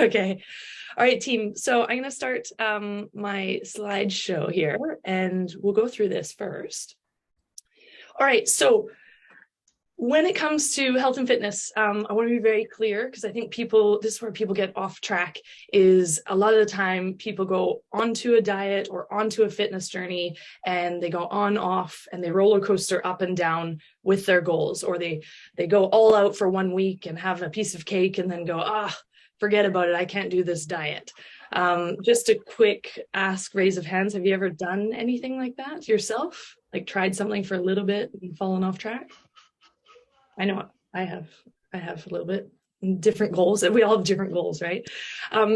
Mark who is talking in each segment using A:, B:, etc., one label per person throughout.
A: Okay. All right, team. So I'm going to start my slideshow here, and we'll go through this first. All right. So when it comes to health and fitness, I want to be very clear, because I think this is where people get off track, is a lot of the time people go onto a diet or onto a fitness journey and they go on, off, and they roller coaster up and down with their goals, or they go all out for 1 week and have a piece of cake and then go, forget about it, I can't do this diet. Just a quick raise of hands. Have you ever done anything like that yourself? Like tried something for a little bit and fallen off track? I know I have a little bit. Different goals, and we all have different goals, right?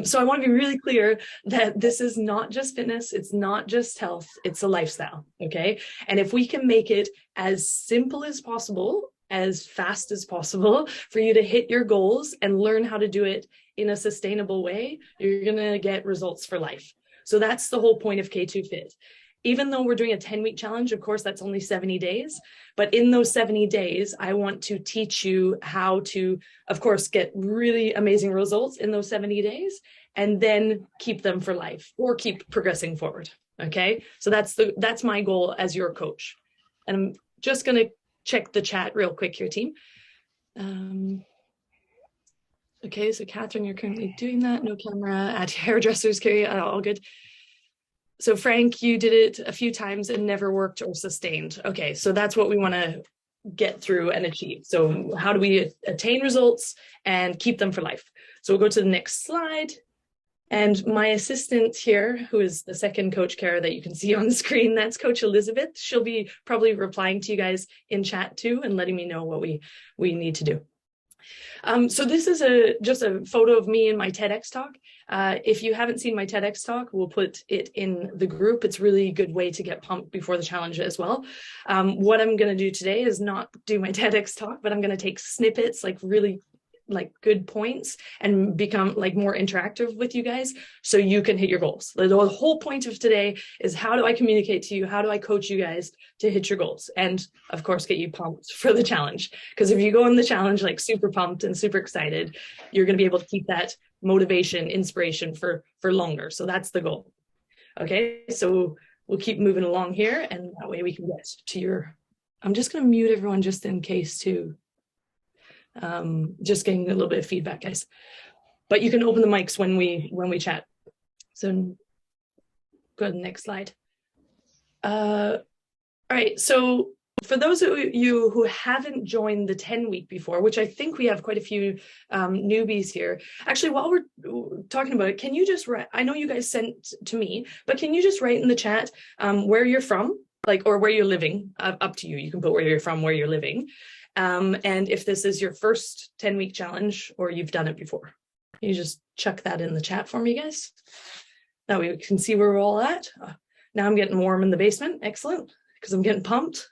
A: So I want to be really clear that this is not just fitness, it's not just health, it's a lifestyle, okay? And if we can make it as simple as possible, as fast as possible for you to hit your goals and learn how to do it in a sustainable way, you're gonna get results for life. So that's the whole point of K2Fit. Even though we're doing a 10-week challenge, of course, that's only 70 days. But in those 70 days, I want to teach you how to, of course, get really amazing results in those 70 days and then keep them for life or keep progressing forward. Okay, so that's my goal as your coach. And I'm just going to check the chat real quick here, team. Okay, so Catherine, you're currently doing that. No camera at hairdressers, Carrie, all good. So Frank, you did it a few times and never worked or sustained. Okay, so that's what we want to get through and achieve. So how do we attain results and keep them for life? So we'll go to the next slide. And my assistant here, who is the second coach, Kara, that you can see on the screen, that's Coach Elizabeth. She'll be probably replying to you guys in chat too and letting me know what we need to do. So this is just a photo of me in my TEDx talk. If you haven't seen my TEDx talk, we'll put it in the group. It's a really good way to get pumped before the challenge as well. What I'm going to do today is not do my TEDx talk, but I'm going to take snippets, like really good points, and become like more interactive with you guys so you can hit your goals. The whole point of today is, how do I communicate to you? How do I coach you guys to hit your goals? And of course, get you pumped for the challenge. Because if you go in the challenge like super pumped and super excited, you're going to be able to keep that motivation, inspiration for longer. So that's the goal. Okay, so we'll keep moving along here, and that way we can get to your, I'm just going to mute everyone just in case too. Just getting a little bit of feedback, guys. But you can open the mics when we chat. So go ahead, next slide. All right, so for those of you who haven't joined the 10-week before, which I think we have quite a few newbies here. Actually, while we're talking about it, can you just write, I know you guys sent to me, but can you just write in the chat where you're from, or where you're living? Up to you. You can put where you're from, where you're living. And if this is your first 10-week challenge or you've done it before, you just chuck that in the chat for me, guys. That way we can see where we're all at. Now I'm getting warm in the basement. Excellent, because I'm getting pumped.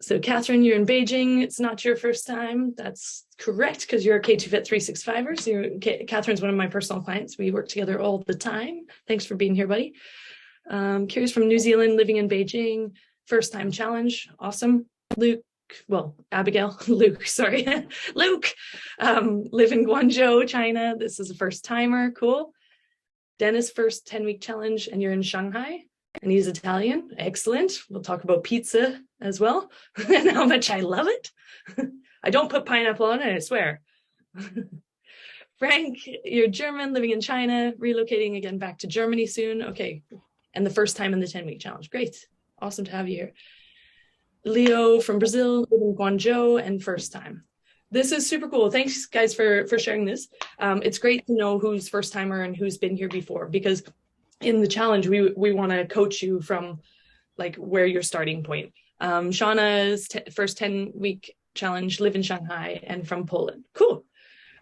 A: So Catherine, you're in Beijing. It's not your first time. That's correct, because you're a K2Fit 365er. So Catherine's one of my personal clients. We work together all the time. Thanks for being here, buddy. Kira's from New Zealand, living in Beijing. First time challenge. Awesome. Abigail, Luke, sorry. Luke, live in Guangzhou, China. This is a first timer. Cool. Dennis, first 10-week challenge, and you're in Shanghai, and he's Italian. Excellent. We'll talk about pizza as well and how much I love it. I don't put pineapple on it, I swear. Frank, you're German, living in China, relocating again back to Germany soon. Okay. And the first time in the 10-week challenge. Great. Awesome to have you here. Leo from Brazil, living in Guangzhou, and first time. This is super cool. Thanks, guys, for sharing this. It's great to know who's first timer and who's been here before, because in the challenge, we want to coach you from like where your starting point. Shauna's first 10-week challenge, live in Shanghai, and from Poland. Cool.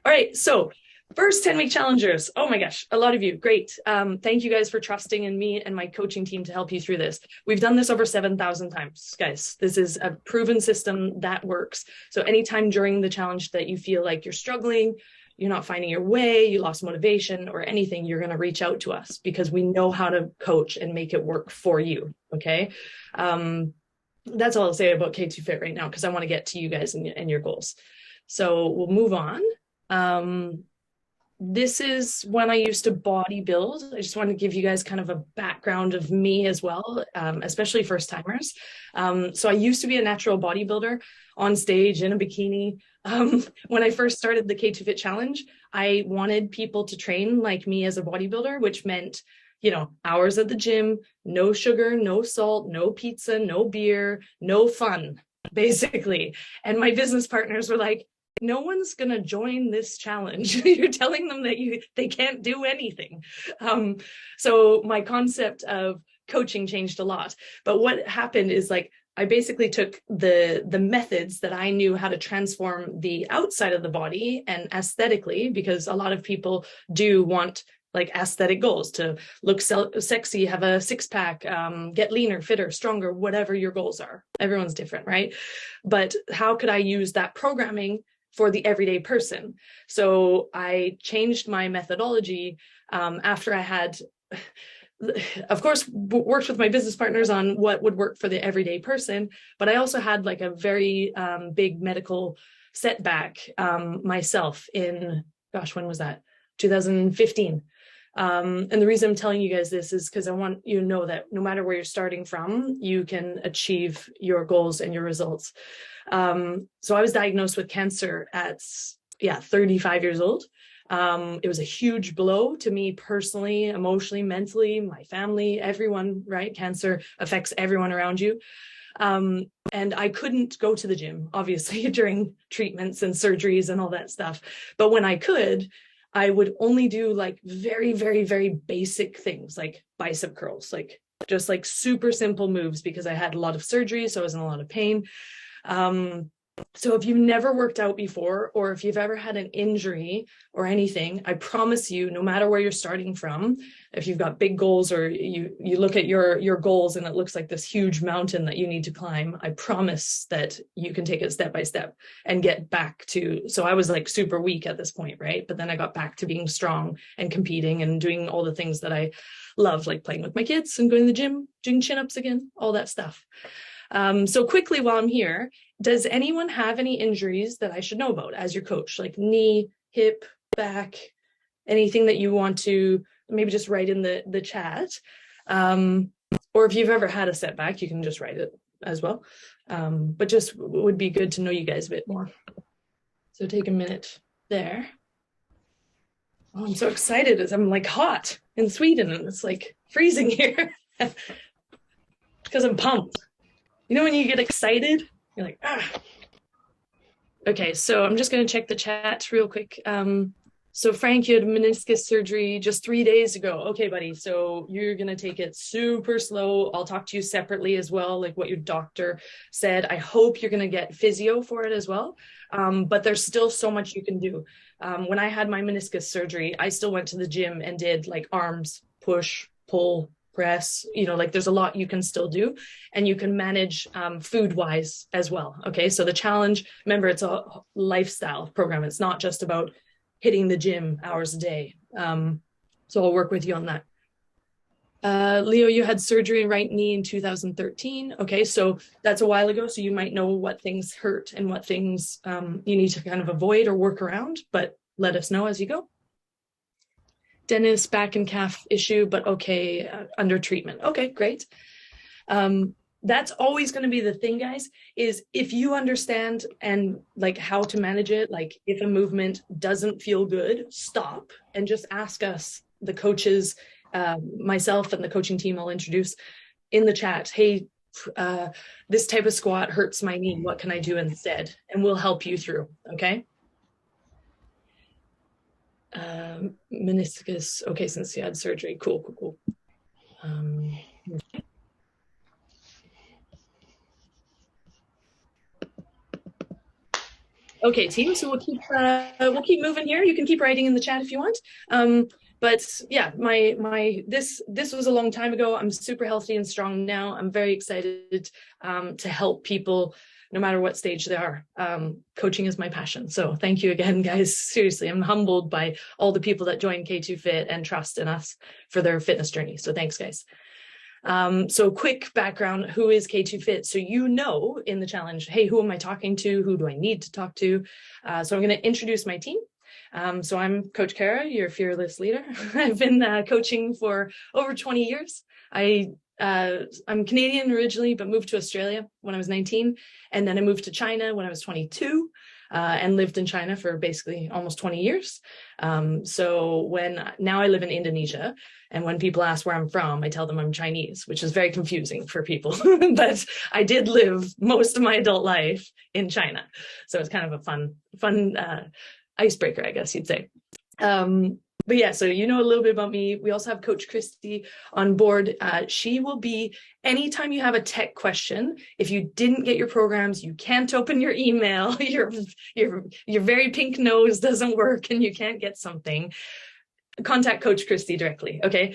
A: All right, so first 10-week challengers. Oh my gosh, a lot of you. Great. Thank you guys for trusting in me and my coaching team to help you through this. We've done this over 7,000 times, guys. This is a proven system that works. So anytime during the challenge that you feel like you're struggling, you're not finding your way, you lost motivation or anything, you're going to reach out to us, because we know how to coach and make it work for you. Okay. That's all I'll say about K2Fit right now, because I want to get to you guys and your goals. So we'll move on. This is when I used to bodybuild. I just want to give you guys kind of a background of me as well, especially first timers. So I used to be a natural bodybuilder on stage in a bikini. When I first started the K2Fit challenge, I wanted people to train like me as a bodybuilder, which meant, you know, hours at the gym, no sugar, no salt, no pizza, no beer, no fun, basically. And my business partners were like, no one's going to join this challenge. You're telling them that they can't do anything. So my concept of coaching changed a lot. But what happened is, like, I basically took the methods that I knew how to transform the outside of the body and aesthetically, because a lot of people do want like aesthetic goals to look sexy, have a six-pack, get leaner, fitter, stronger, whatever your goals are. Everyone's different, right? But how could I use that programming for the everyday person? So I changed my methodology after I had, of course, worked with my business partners on what would work for the everyday person, but I also had like a very big medical setback myself in, gosh, when was that? 2015. And the reason I'm telling you guys this is because I want you to know that no matter where you're starting from, you can achieve your goals and your results. So I was diagnosed with cancer at 35 years old. It was a huge blow to me personally, emotionally, mentally, my family, everyone, right? Cancer affects everyone around you. And I couldn't go to the gym, obviously, during treatments and surgeries and all that stuff. But when I could, I would only do like very, very, very basic things like bicep curls, like just like super simple moves, because I had a lot of surgery, so I was in a lot of pain. So if you've never worked out before, or if you've ever had an injury or anything, I promise you, no matter where you're starting from, if you've got big goals or you look at your goals and it looks like this huge mountain that you need to climb, I promise that you can take it step by step and get back to, so I was like super weak at this point, right? But then I got back to being strong and competing and doing all the things that I love, like playing with my kids and going to the gym, doing chin-ups again, all that stuff. So quickly while I'm here, does anyone have any injuries that I should know about as your coach, like knee, hip, back, anything that you want to maybe just write in the chat? Or if you've ever had a setback, you can just write it as well. But just would be good to know you guys a bit more. So take a minute there. Oh, I'm so excited as I'm like hot in Sweden and it's like freezing here because I'm pumped. You know when you get excited, you're like, ah. Okay, so I'm just going to check the chat real quick. So Frank, you had meniscus surgery just 3 days ago. Okay, buddy, so you're going to take it super slow. I'll talk to you separately as well, like what your doctor said. I hope you're going to get physio for it as well. But there's still so much you can do. When I had my meniscus surgery, I still went to the gym and did like arms, push, pull, press, you know, like there's a lot you can still do, and you can manage food wise as well. Okay, so the challenge, remember, it's a lifestyle program. It's not just about hitting the gym hours a day. So I'll work with you on that. Leo, you had surgery in right knee in 2013. Okay, so that's a while ago, so you might know what things hurt and what things you need to kind of avoid or work around, but let us know as you go. Dennis, back and calf issue, but okay, under treatment. Okay, great. That's always going to be the thing, guys, is if you understand and like how to manage it, like if a movement doesn't feel good, stop and just ask us, the coaches, myself and the coaching team I'll introduce in the chat, hey, this type of squat hurts my knee, what can I do instead? And we'll help you through, okay? Meniscus, okay, since you had surgery, cool. Okay, team, so we'll keep moving here. You can keep writing in the chat if you want. But yeah, this was a long time ago. I'm super healthy and strong now. I'm very excited to help people no matter what stage they are. Coaching is my passion. So thank you again, guys. Seriously, I'm humbled by all the people that join K2Fit and trust in us for their fitness journey. So thanks, guys. So quick background, who is K2Fit? So you know in the challenge, hey, who am I talking to? Who do I need to talk to? So I'm going to introduce my team. So I'm Coach Kara, your fearless leader. I've been coaching for over 20 years. I'm Canadian originally, but moved to Australia when I was 19. And then I moved to China when I was 22. And lived in China for basically almost 20 years. So now I live in Indonesia, and when people ask where I'm from, I tell them I'm Chinese, which is very confusing for people. But I did live most of my adult life in China, so it's kind of a fun icebreaker, I guess you'd say. But yeah, so you know a little bit about me. We also have Coach Christy on board. She will be, anytime you have a tech question, if you didn't get your programs, you can't open your email, your very pink nose doesn't work and you can't get something, contact Coach Christy directly, okay?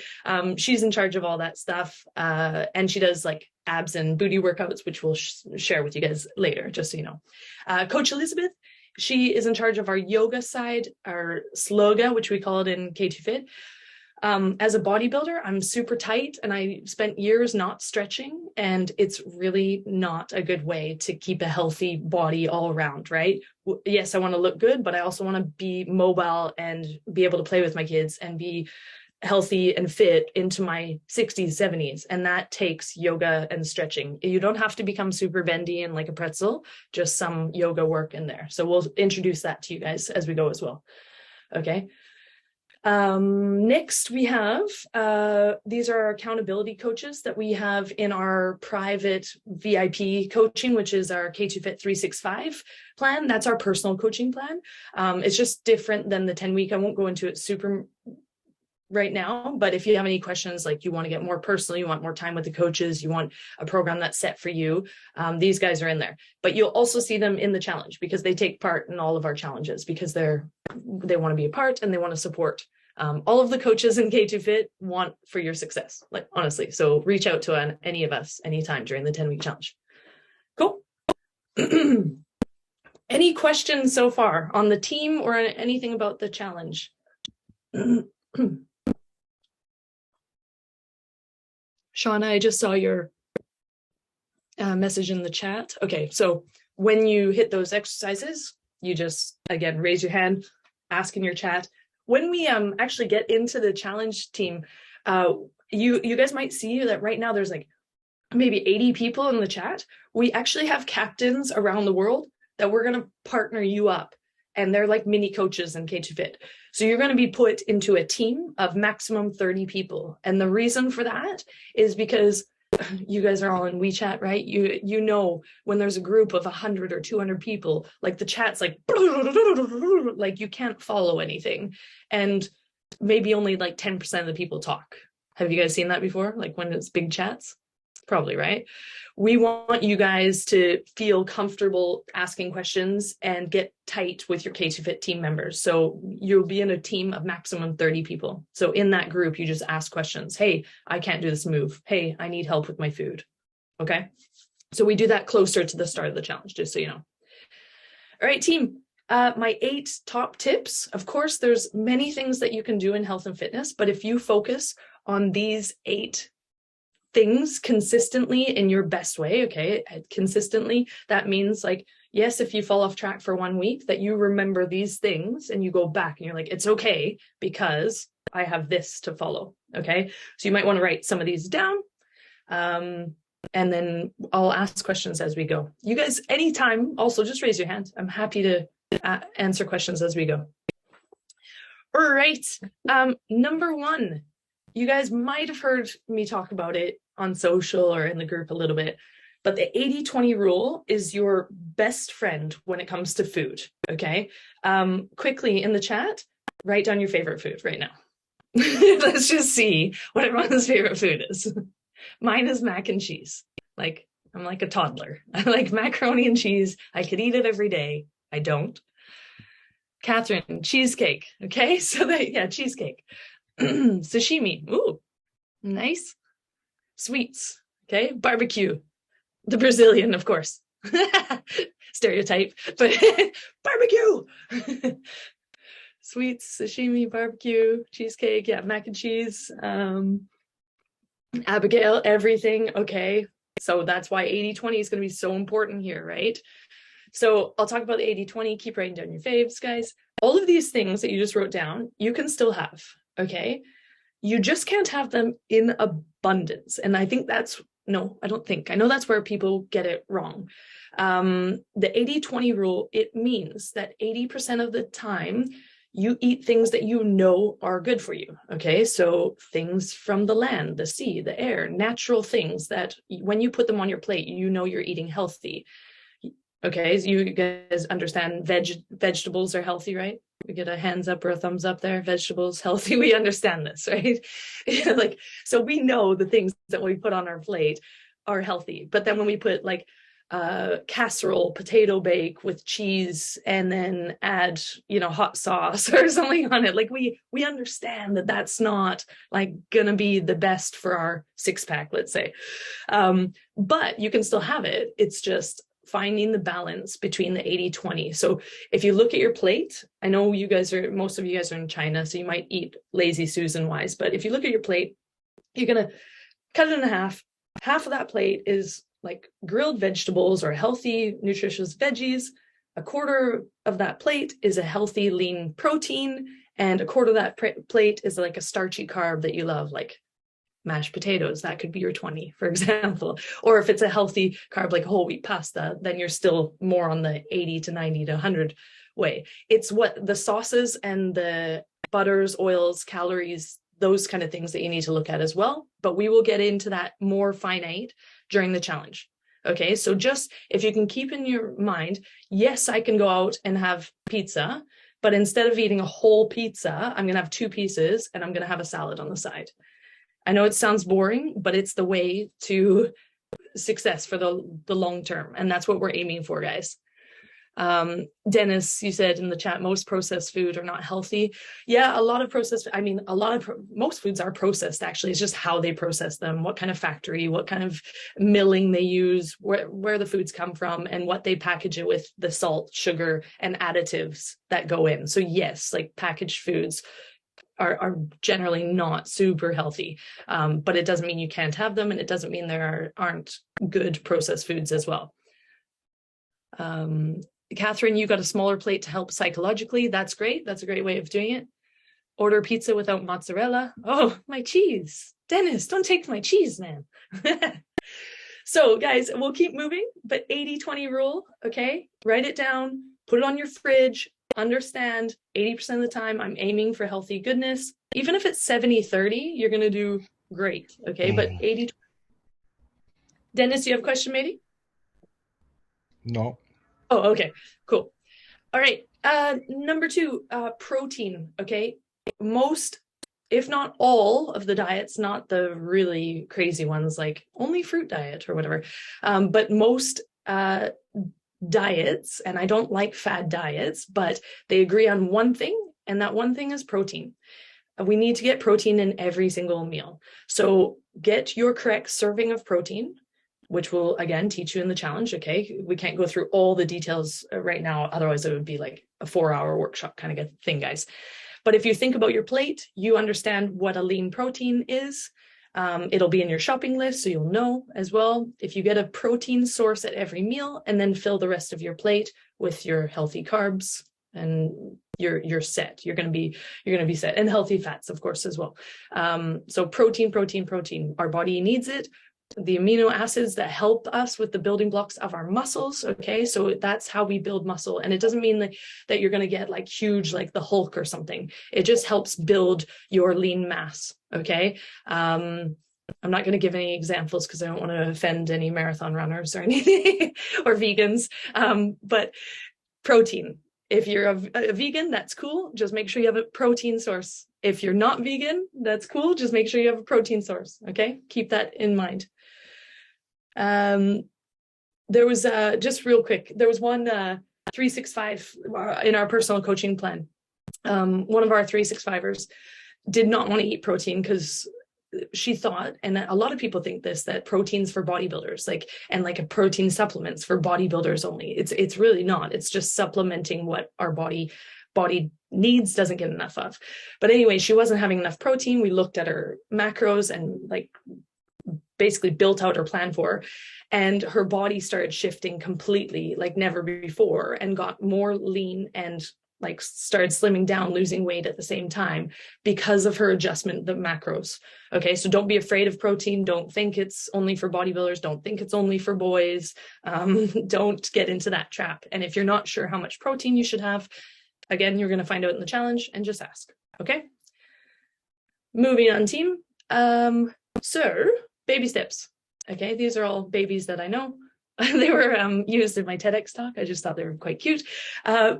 A: She's in charge of all that stuff. And she does like abs and booty workouts, which we'll share with you guys later, just so you know. Coach Elizabeth, she is in charge of our yoga side, our sloga, which we call it in K2Fit. As a bodybuilder, I'm super tight and I spent years not stretching, and it's really not a good way to keep a healthy body all around, right? Yes, I want to look good, but I also want to be mobile and be able to play with my kids and be healthy and fit into my 60s, 70s. And that takes yoga and stretching. You don't have to become super bendy and like a pretzel, just some yoga work in there. So we'll introduce that to you guys as we go as well. Okay. Next we have, these are our accountability coaches that we have in our private VIP coaching, which is our K2Fit 365 plan. That's our personal coaching plan. It's just different than the 10-week. I won't go into it super right now, but if you have any questions, like you want to get more personal, you want more time with the coaches, you want a program that's set for you, these guys are in there. But you'll also see them in the challenge because they take part in all of our challenges because they want to be a part and they want to support. All of the coaches in K2Fit want for your success, like honestly. So reach out to any of us anytime during the 10-week challenge. Cool. Any questions so far on the team or anything about the challenge? Shauna, I just saw your message in the chat. Okay, so when you hit those exercises, you just, again, raise your hand, ask in your chat. When we actually get into the challenge team, you guys might see that right now there's like maybe 80 people in the chat. We actually have captains around the world that we're going to partner you up, and they're like mini coaches in K2Fit. So you're going to be put into a team of maximum 30 people. And the reason for that is because you guys are all in WeChat, right? You know, when there's a group of 100 or 200 people, like the chat's like you can't follow anything. And maybe only like 10% of the people talk. Have you guys seen that before? Like when it's big chats? Probably, right? We want you guys to feel comfortable asking questions and get tight with your K2Fit team members. So you'll be in a team of maximum 30 people. So in that group, you just ask questions. Hey, I can't do this move. Hey, I need help with my food. Okay. So we do that closer to the start of the challenge, just so you know. All right, team. My 8 top tips. Of course, there's many things that you can do in health and fitness, but if you focus on these 8 things consistently in your best way, okay, consistently, that means like, yes, if you fall off track for 1 week, that you remember these things and you go back and you're like, it's okay because I have this to follow, okay? So you might want to write some of these down, and then I'll ask questions as we go. You guys, anytime, also just raise your hand. I'm happy to answer questions as we go. All right, number 1. You guys might have heard me talk about it on social or in the group a little bit, but the 80-20 rule is your best friend when it comes to food, okay? Quickly in the chat, write down your favorite food right now. Let's just see what everyone's favorite food is. Mine is mac and cheese. Like, I'm like a toddler. I like macaroni and cheese. I could eat it every day. I don't. Catherine, cheesecake, okay? So that, yeah, cheesecake. Sashimi, ooh, nice. Sweets, okay. Barbecue, the Brazilian, of course. Stereotype, but barbecue. Sweets, sashimi, barbecue, cheesecake, yeah, mac and cheese. Abigail, everything. Okay. So that's why 80-20 is going to be so important here, right? So I'll talk about the 80-20. Keep writing down your faves, guys. All of these things that you just wrote down, you can still have, okay? You just can't have them in abundance. And I think that's, no, I don't think. I know that's where people get it wrong. The 80-20 rule, it means that 80% of the time, you eat things that you know are good for you, okay? So things from the land, the sea, the air, natural things that when you put them on your plate, you know you're eating healthy. Okay, so you guys understand vegetables are healthy, right? We get a hands up or a thumbs up there. Vegetables healthy. We understand this, right? Like, so we know the things that we put on our plate are healthy. But then when we put like casserole, potato bake with cheese, and then add, you know, hot sauce or something on it, like we understand that that's not like gonna be the best for our six-pack, let's say. But you can still have it. It's just finding the balance between the 80-20. So if you look at your plate, I know you guys are, most of you guys are in China, so you might eat lazy Susan wise, but if you look at your plate, you're gonna cut it in half. Half of that plate is like grilled vegetables or healthy, nutritious veggies. A quarter of that plate is a healthy, lean protein, and a quarter of that plate is like a starchy carb that you love, like mashed potatoes. That could be your 20, for example. Or if it's a healthy carb like whole wheat pasta, then you're still more on the 80 to 90 to 100 way. It's what the sauces and the butters, oils, calories, those kind of things that you need to look at as well. But we will get into that more finite during the challenge. Okay, so just if you can keep in your mind, yes, I can go out and have pizza, but instead of eating a whole pizza, I'm going to have 2 pieces and I'm going to have a salad on the side. I know it sounds boring, but it's the way to success for the long term. And that's what we're aiming for, guys. Dennis, you said in the chat, most processed food are not healthy. Yeah, a lot of processed, I mean, most foods are processed, actually. It's just how they process them, what kind of factory, what kind of milling they use, where the foods come from, and what they package it with, the salt, sugar, and additives that go in. So yes, like packaged foods are generally not super healthy, but it doesn't mean you can't have them, and it doesn't mean there aren't good processed foods as well. Catherine, you got a smaller plate to help psychologically. That's great. That's a great way of doing it. Order pizza without mozzarella. Oh, my cheese. Dennis, don't take my cheese, man. So guys, we'll keep moving, but 80-20 rule, okay? Write it down, put it on your fridge, understand 80% of the time I'm aiming for healthy goodness. Even if it's 70-30, you're going to do great, okay? But 80-20. Dennis, you have a question maybe?
B: No.
A: Oh, okay, cool. All right, number 2, protein, okay? Most, if not all of the diets, not the really crazy ones like only fruit diet or whatever, but most diets, and I don't like fad diets, but they agree on one thing, and that one thing is protein. We need to get protein in every single meal. So get your correct serving of protein, which will, again, teach you in the challenge, okay? We can't go through all the details right now, otherwise it would be like a 4-hour workshop kind of thing, guys. But if you think about your plate, you understand what a lean protein is. It'll be in your shopping list, so you'll know as well. If you get a protein source at every meal and then fill the rest of your plate with your healthy carbs, and you're set. You're gonna be set, and healthy fats, of course, as well. So protein. Our body needs it. The amino acids that help us with the building blocks of our muscles, okay? So that's how we build muscle. And it doesn't mean that you're going to get like huge, like the Hulk or something. It just helps build your lean mass, okay? I'm not going to give any examples because I don't want to offend any marathon runners or anything or vegans, but protein. If you're a vegan, that's cool. Just make sure you have a protein source. If you're not vegan, that's cool. Just make sure you have a protein source, okay? Keep that in mind. There was just real quick, there was one 365 in our personal coaching plan. One of our 365ers did not want to eat protein because she thought, and a lot of people think this, that protein's for bodybuilders, like a protein supplements for bodybuilders only. It's really not. It's just supplementing what our body needs, doesn't get enough of. But anyway, she wasn't having enough protein. We looked at her macros, and like basically built out or planned for. And her body started shifting completely like never before and got more lean and like started slimming down, losing weight at the same time because of her adjustment, the macros. Okay, so don't be afraid of protein. Don't think it's only for bodybuilders. Don't think it's only for boys. Don't get into that trap. And if you're not sure how much protein you should have, again, you're going to find out in the challenge and just ask. Okay, moving on, team. So baby steps. Okay, these are all babies that I know. They were used in my TEDx talk. I just thought they were quite cute.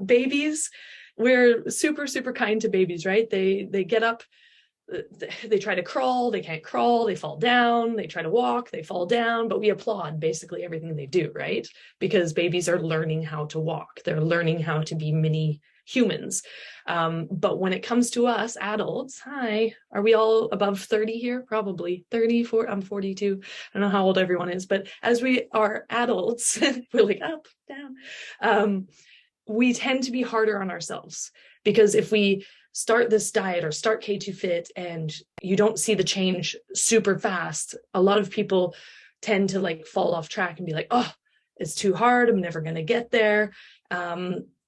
A: Babies, we're super, super kind to babies, right? They get up, they try to crawl, they can't crawl, they fall down, they try to walk, they fall down, but we applaud basically everything they do, right? Because babies are learning how to walk. They're learning how to be mini humans. But when it comes to us adults, hi, are we all above 30 here? Probably 34. I'm 42. I don't know how old everyone is, but as we are adults, we're like up, down. We tend to be harder on ourselves because if we start this diet or start K2Fit and you don't see the change super fast, a lot of people tend to like fall off track and be like, oh, it's too hard. I'm never going to get there.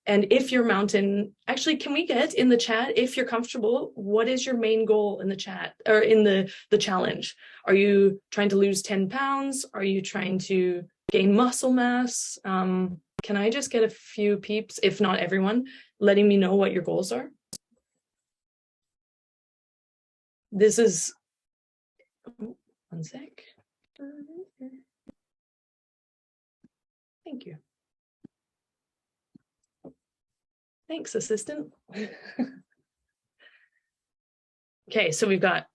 A: And if your mountain, actually, can we get in the chat, if you're comfortable, what is your main goal in the chat or in the challenge? Are you trying to lose 10 pounds? Are you trying to gain muscle mass? Can I just get a few peeps, if not everyone, letting me know what your goals are? This is, one sec. Thank you. Thanks, assistant. Okay, so we've got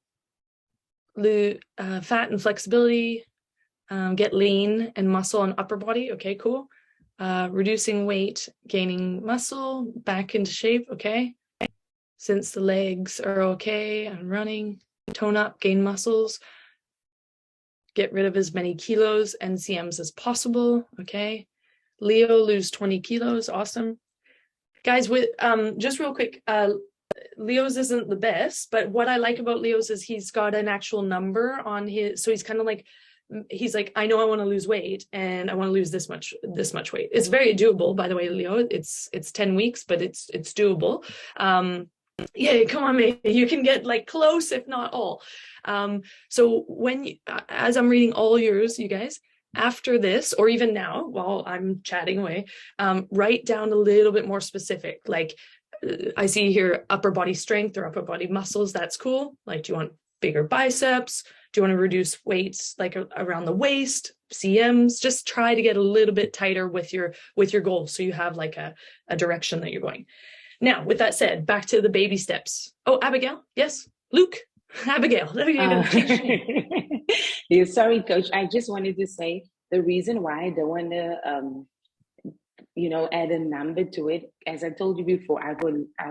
A: fat and flexibility, get lean and muscle and upper body. Okay, cool. Reducing weight, gaining muscle, back into shape. Okay. Since the legs are okay, and running, tone up, gain muscles, get rid of as many kilos and cms as possible. Okay. Leo, lose 20 kilos. Awesome. Guys, with just real quick, Leo's isn't the best, but what I like about Leo's is he's got an actual number on his, so he's kind of like, he's like, I know I want to lose weight and I want to lose this much weight. It's very doable, by the way, Leo. It's 10 weeks, but it's doable. Yeah, come on, mate. You can get like close, if not all. So when you, as I'm reading all yours, you guys, after this, or even now while I'm chatting away, write down a little bit more specific. Like I see here, upper body strength or upper body muscles. That's cool. Like, do you want bigger biceps? Do you want to reduce weights like around the waist, CMs? Just try to get a little bit tighter with your goals, so you have like a direction that you're going. Now, with that said, back to the baby steps. Oh, Abigail, yes, Luke, Abigail.
C: Yeah, sorry, Coach. I just wanted to say the reason why I don't want to, add a number to it. As I told you before, I've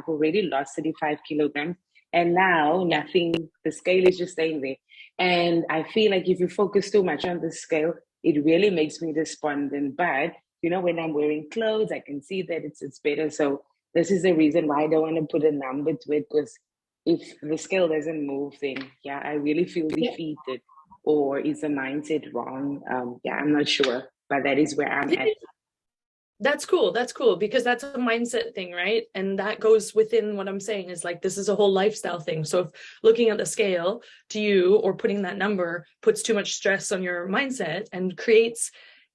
C: already lost 35 kilograms, and now nothing. The scale is just staying there, and I feel like if you focus too much on the scale, it really makes me despondent. But when I'm wearing clothes, I can see that it's better. So this is the reason why I don't want to put a number to it, because if the scale doesn't move, then yeah, I really feel defeated. Or is the mindset wrong? Yeah, I'm not sure, but that is where I'm at.
A: That's cool. That's cool, because that's a mindset thing, right? And that goes within what I'm saying is like, this is a whole lifestyle thing. So if looking at the scale to you or putting that number puts too much stress on your mindset and creates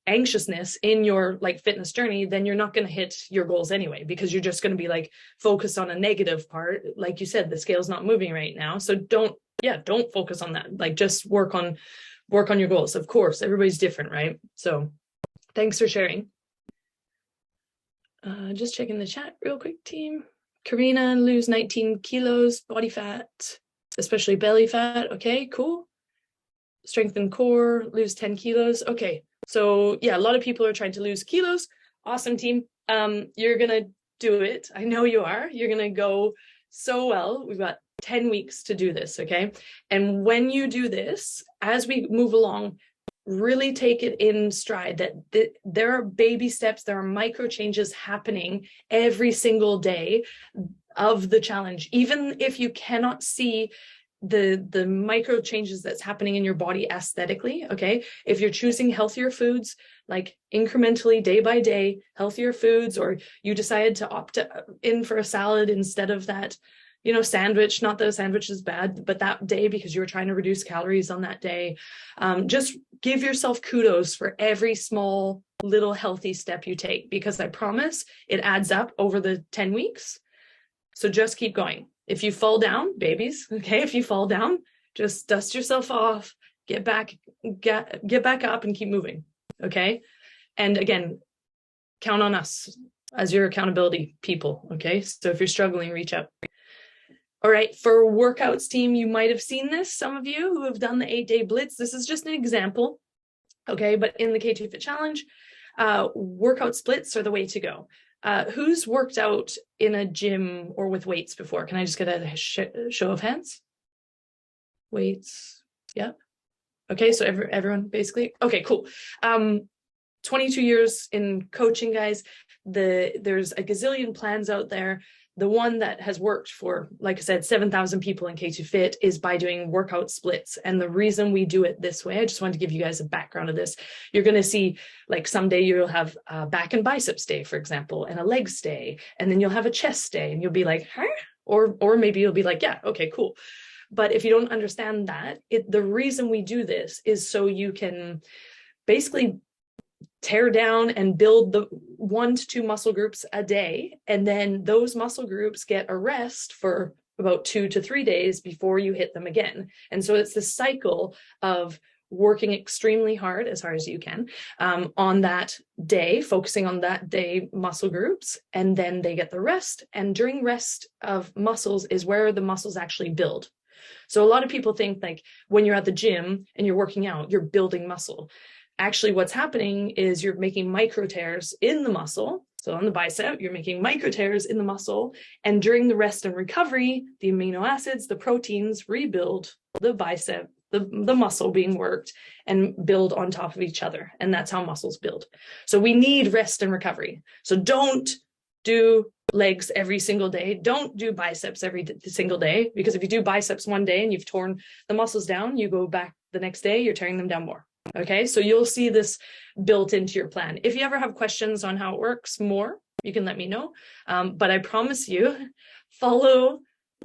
A: anxiousness in your like fitness journey, then you're not going to hit your goals anyway, because you're just going to be like focused on a negative part. Like you said, the scale's not moving right now. So don't focus on that. Like just work on your goals. Of course, everybody's different, right? So thanks for sharing. Just checking the chat real quick, team. Karina, lose 19 kilos, body fat, especially belly fat. Okay, cool. Strengthen core, lose 10 kilos. Okay. So yeah, a lot of people are trying to lose kilos. Awesome, team. You're going to do it. I know you are. You're going to go so well. We've got 10 weeks to do this, okay? And when you do this, as we move along, really take it in stride that there are baby steps, there are micro changes happening every single day of the challenge. Even if you cannot see the micro changes that's happening in your body aesthetically. Okay, if you're choosing healthier foods, like incrementally day by day healthier foods, or you decided to opt in for a salad instead of that, you know, sandwich, not that a sandwich is bad, but that day because you were trying to reduce calories on that day, just give yourself kudos for every small little healthy step you take, because I promise it adds up over the 10 weeks. So just keep going. If you fall down, babies, okay, if you fall down, just dust yourself off, get back up and keep moving, okay? And again, count on us as your accountability people, okay? So if you're struggling, reach out. All right, for workouts team, you might have seen this, some of you who have done the 8-day blitz. This is just an example, okay? But in the K2Fit challenge, workout splits are the way to go. Who's worked out in a gym or with weights before? Can I just get a show of hands? Weights, yeah. Okay, so everyone basically, okay, cool. 22 years in coaching, guys. There's a gazillion plans out there. The one that has worked for, like I said, 7,000 people in K2Fit is by doing workout splits. And the reason we do it this way, I just wanted to give you guys a background of this. You're going to see, like, someday you'll have a back and biceps day, for example, and a legs day, and then you'll have a chest day, and you'll be like, huh? Or maybe you'll be like, yeah, okay, cool. But if you don't understand that, the reason we do this is so you can basically tear down and build the 1 to 2 muscle groups a day. And then those muscle groups get a rest for about 2 to 3 days before you hit them again. And so it's this cycle of working extremely hard as you can on that day, focusing on that day muscle groups, and then they get the rest. And during rest of muscles is where the muscles actually build. So a lot of people think, like, when you're at the gym and you're working out, you're building muscle. Actually, what's happening is you're making micro tears in the muscle. So on the bicep, you're making micro tears in the muscle. And during the rest and recovery, the amino acids, the proteins rebuild the bicep, the muscle being worked, and build on top of each other. And that's how muscles build. So we need rest and recovery. So don't do legs every single day. Don't do biceps every single day, because if you do biceps one day and you've torn the muscles down, you go back the next day, you're tearing them down more. Okay, so you'll see this built into your plan. If you ever have questions on how it works more, you can let me know. But I promise you, follow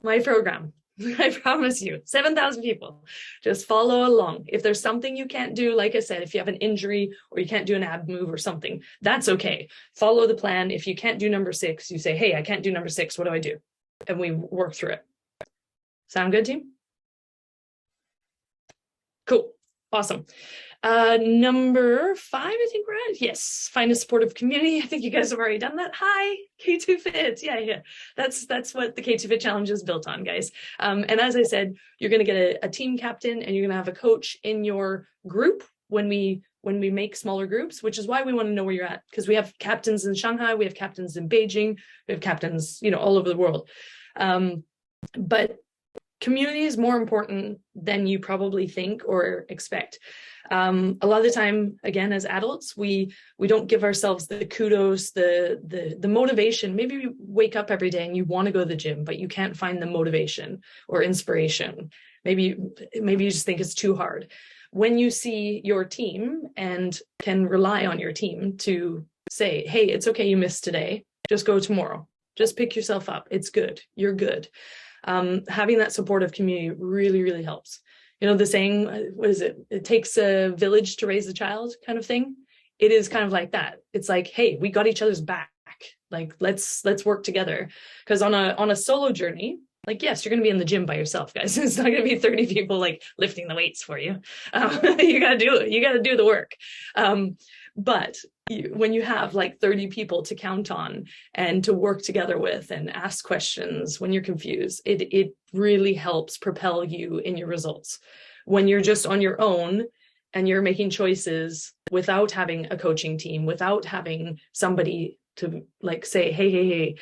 A: my program. I promise you, 7,000 people, just follow along. If there's something you can't do, like I said, if you have an injury or you can't do an ab move or something, that's okay. Follow the plan. If you can't do number 6, you say, hey, I can't do number 6. What do I do? And we work through it. Sound good, team? Cool. Awesome. Number 5, I think we're at. Yes, find a supportive community. I think you guys have already done that. Hi, K2Fit. Yeah. That's what the K2Fit challenge is built on, guys. And as I said, you're going to get a team captain, and you're going to have a coach in your group when we make smaller groups, which is why we want to know where you're at, because we have captains in Shanghai, we have captains in Beijing, we have captains, all over the world. But community is more important than you probably think or expect. A lot of the time, again, as adults, we don't give ourselves the kudos, the motivation. Maybe you wake up every day and you want to go to the gym, but you can't find the motivation or inspiration. Maybe you just think it's too hard. When you see your team and can rely on your team to say, hey, it's okay, you missed today, just go tomorrow. Just pick yourself up. It's good. You're good. Having that supportive community really, really helps. The saying, what is it? It takes a village to raise a child kind of thing. It is kind of like that. It's like, hey, we got each other's back. Like, let's work together. Because on a solo journey, like, yes, you're going to be in the gym by yourself, guys. It's not going to be 30 people like lifting the weights for you. You got to do it. You got to do the work. But when you have like 30 people to count on and to work together with and ask questions when you're confused, it really helps propel you in your results. When you're just on your own and you're making choices without having a coaching team, without having somebody to like say, hey,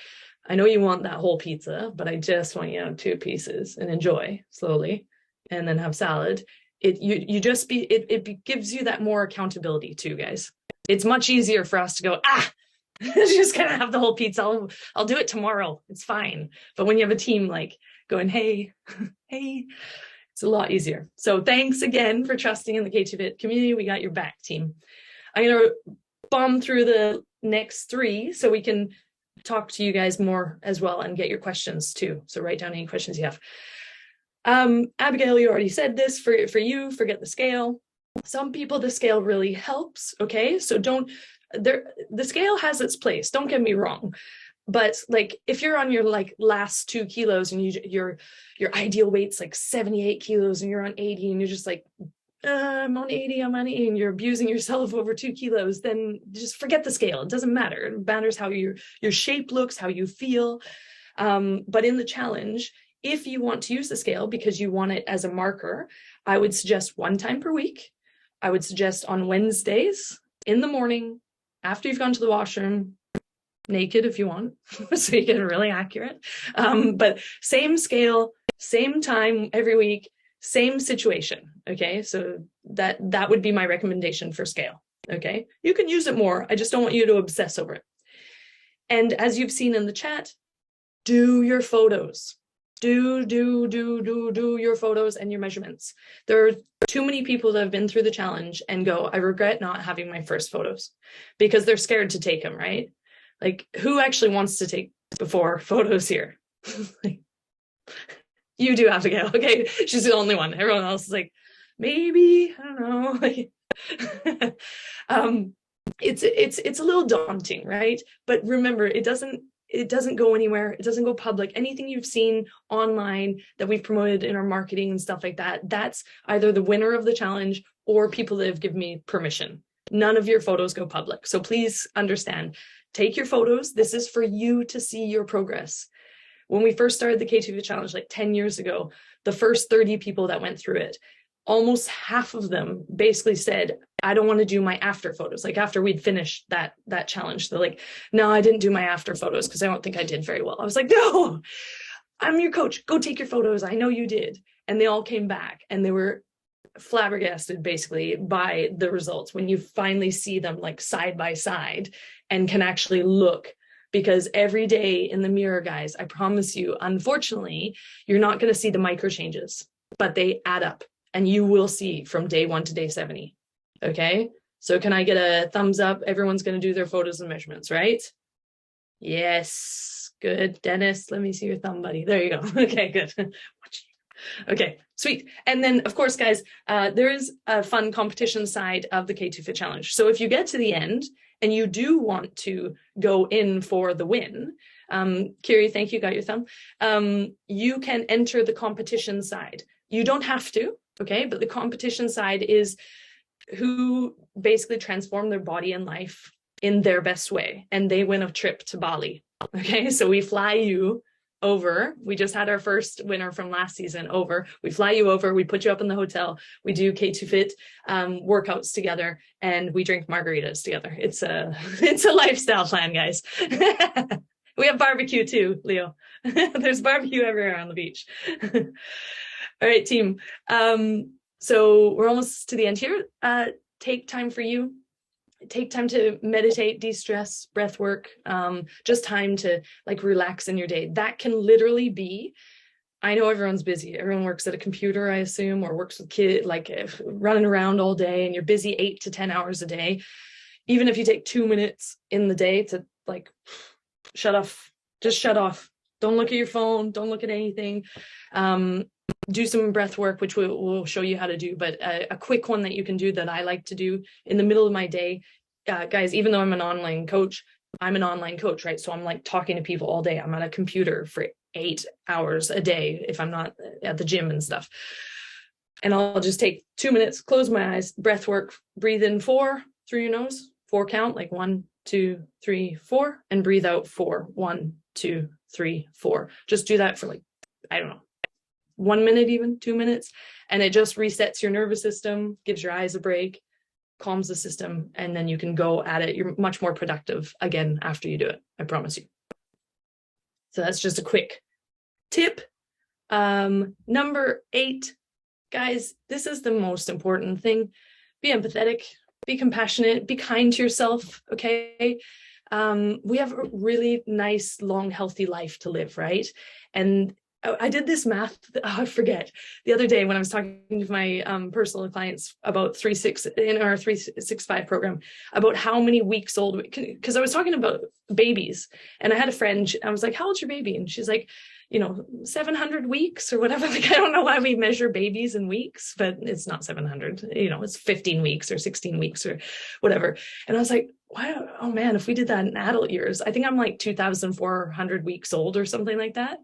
A: I know you want that whole pizza, but I just want you to have 2 pieces and enjoy slowly and then have salad. It gives you that more accountability too, guys. It's much easier for us to go, Just gonna have the whole pizza. I'll do it tomorrow. It's fine. But when you have a team like going, hey, hey, it's a lot easier. So thanks again for trusting in the K2Fit community. We got your back, team. I'm gonna bomb through the next 3 so we can talk to you guys more as well and get your questions too. So write down any questions you have. Abigail, you already said this. For you, forget the scale. Some people, the scale really helps. Okay, so the scale has its place. Don't get me wrong, but like if you're on your like last 2 kilos and your ideal weight's like 78 kilos and you're on 80 and you're just like, I'm on 80, I'm on 80, and you're abusing yourself over 2 kilos, then just forget the scale. It doesn't matter. It matters how your shape looks, how you feel. But in the challenge, if you want to use the scale because you want it as a marker, I would suggest 1 time per week. I would suggest on Wednesdays in the morning, after you've gone to the washroom, naked if you want, so you get really accurate. But same scale, same time every week, same situation. Okay, so that would be my recommendation for scale. Okay, you can use it more. I just don't want you to obsess over it. And as you've seen in the chat, do your photos. Do your photos and your measurements. There are too many people that have been through the challenge and go, I regret not having my first photos, because they're scared to take them, right? Like, who actually wants to take before photos here? You do, Abigail. Okay, she's the only one. Everyone else is like, maybe, I don't know. Like, it's a little daunting, right? But remember, it doesn't go anywhere. It doesn't go public. Anything you've seen online that we've promoted in our marketing and stuff like that, that's either the winner of the challenge or people that have given me permission. None of your photos go public. So please understand, take your photos. This is for you to see your progress. When we first started the K2Fit challenge like 10 years ago, the first 30 people that went through it, almost half of them basically said, I don't want to do my after photos. Like after we'd finished that challenge, they're like, no, I didn't do my after photos because I don't think I did very well. I was like, no, I'm your coach. Go take your photos. I know you did. And they all came back and they were flabbergasted basically by the results when you finally see them like side by side and can actually look. Because every day in the mirror, guys, I promise you, unfortunately, you're not going to see the micro changes, but they add up. And you will see from day 1 to day 70. Okay. So can I get a thumbs up? Everyone's going to do their photos and measurements, right? Yes. Good. Dennis, let me see your thumb, buddy. There you go. Okay, good. Okay, sweet. And then of course, guys, there is a fun competition side of the K2Fit challenge. So if you get to the end and you do want to go in for the win, Kiri, thank you, got your thumb. You can enter the competition side. You don't have to. Okay, but the competition side is who basically transform their body and life in their best way, and they win a trip to Bali. Okay, so we fly you over. We just had our first winner from last season over. We fly you over, we put you up in the hotel, we do K2Fit workouts together, and we drink margaritas together. It's a lifestyle plan, guys. We have barbecue too, Leo. There's barbecue everywhere on the beach. All right, team. So we're almost to the end here. Take time for you. Take time to meditate, de-stress, breath work, just time to like relax in your day. That can literally be, I know everyone's busy. Everyone works at a computer, I assume, or works with kids, like running around all day, and you're busy 8 to 10 hours a day. Even if you take 2 minutes in the day to like shut off, just shut off. Don't look at your phone. Don't look at anything. Do some breath work, which we'll show you how to do, but a quick one that you can do that I like to do in the middle of my day, guys, even though I'm an online coach, right? So I'm like talking to people all day. I'm at a computer for 8 hours a day if I'm not at the gym and stuff. And I'll just take 2 minutes, close my eyes, breath work, breathe in 4 through your nose, 4 count, like 1, 2, 3, 4, and breathe out 4, 1, 2, 3, 4. Just do that for like, I don't know, 1 minute, even 2 minutes, and it just resets your nervous system, gives your eyes a break, calms the system, and then you can go at it. You're much more productive again after you do it, I promise you. So that's just a quick tip. Number 8, guys, this is the most important thing. Be empathetic, be compassionate, be kind to yourself, okay? we have a really nice, long, healthy life to live, right? And I did this math, I forget, the other day when I was talking to my personal clients about 3-6 in our 365 program, about how many weeks old, because I was talking about babies, and I had a friend, I was like, how old's your baby? And she's like, 700 weeks or whatever. Like, I don't know why we measure babies in weeks, but it's not 700, it's 15 weeks or 16 weeks or whatever. And I was like, wow, oh man, if we did that in adult years, I think I'm like 2,400 weeks old or something like that.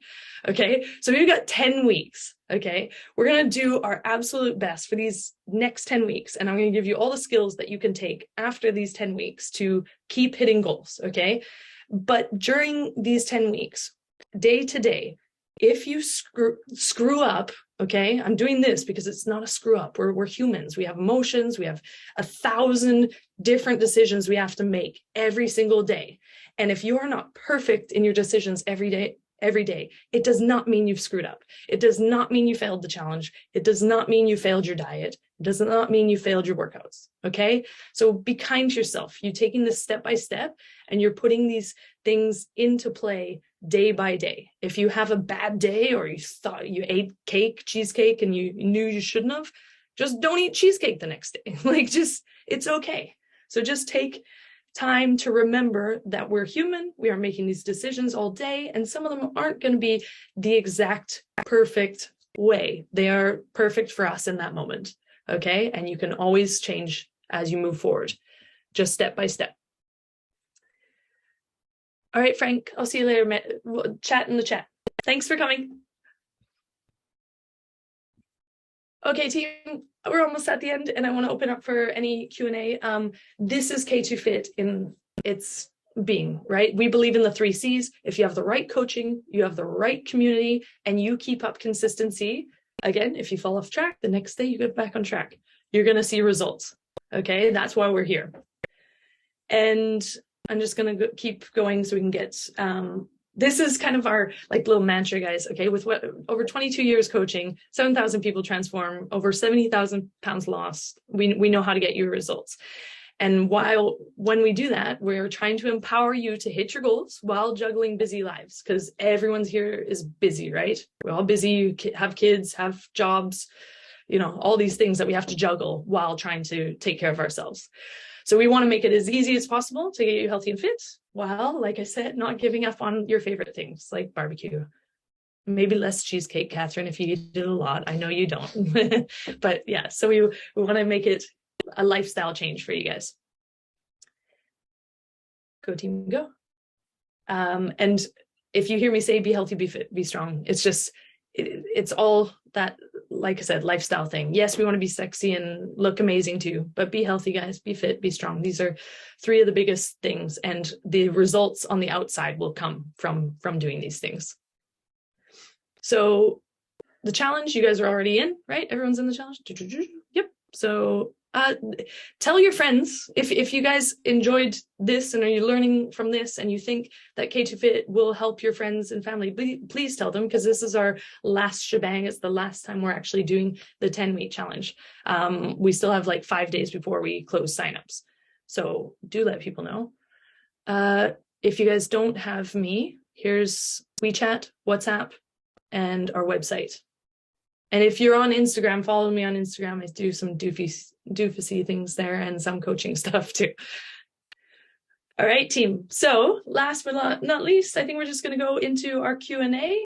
A: Okay, so we've got 10 weeks. Okay, we're going to do our absolute best for these next 10 weeks. And I'm going to give you all the skills that you can take after these 10 weeks to keep hitting goals. Okay, but during these 10 weeks, day to day, if you screw up, okay, I'm doing this because it's not a screw up. We're humans. We have emotions. We have 1,000 different decisions we have to make every single day. And if you are not perfect in your decisions every day, it does not mean you've screwed up. It does not mean you failed the challenge. It does not mean you failed your diet. It does not mean you failed your workouts. Okay. So be kind to yourself. You're taking this step by step and you're putting these things into play day by day. If you have a bad day or you thought you ate cheesecake and you knew you shouldn't have, just don't eat cheesecake the next day. It's okay. So just take time to remember that we're human. We are making these decisions all day, and some of them aren't going to be the exact perfect way. They are perfect for us in that moment. Okay. And you can always change as you move forward, just step by step. All right, Frank, I'll see you later. Chat in the chat. Thanks for coming. Okay, team, we're almost at the end, and I want to open up for any Q&A. This is K2Fit in its being, right? We believe in the 3 C's. If you have the right coaching, you have the right community, and you keep up consistency, again, if you fall off track, the next day you get back on track. You're going to see results, okay? That's why we're here. And I'm just going to keep going so we can get, this is kind of our little mantra, guys. Okay. With over 22 years coaching, 7,000 people transform, over 70,000 pounds lost. We know how to get you results. And when we do that, we're trying to empower you to hit your goals while juggling busy lives, because everyone's here is busy, right? We're all busy. You have kids, have jobs, all these things that we have to juggle while trying to take care of ourselves. So we want to make it as easy as possible to get you healthy and fit, while, like I said, not giving up on your favorite things like barbecue. Maybe less cheesecake, Catherine, if you eat it a lot. I know you don't. But yeah, so we want to make it a lifestyle change for you guys. Go team, go. And if you hear me say be healthy, be fit, be strong, it's all that, like I said, lifestyle thing. Yes, we want to be sexy and look amazing too, but be healthy, guys, be fit, be strong. These are 3 of the biggest things, and the results on the outside will come from doing these things. So the challenge, you guys are already in, right? Everyone's in the challenge. Yep. So tell your friends if you guys enjoyed this and are you learning from this and you think that K2Fit will help your friends and family, please tell them, because this is our last shebang. It's the last time we're actually doing the 10-week challenge. We still have 5 days before we close signups. So do let people know. If you guys don't have me, here's WeChat, WhatsApp, and our website. And if you're on Instagram, follow me on Instagram. I do some doofusy things there and some coaching stuff too. All right, team. So last but not least, I think we're just going to go into our Q&A.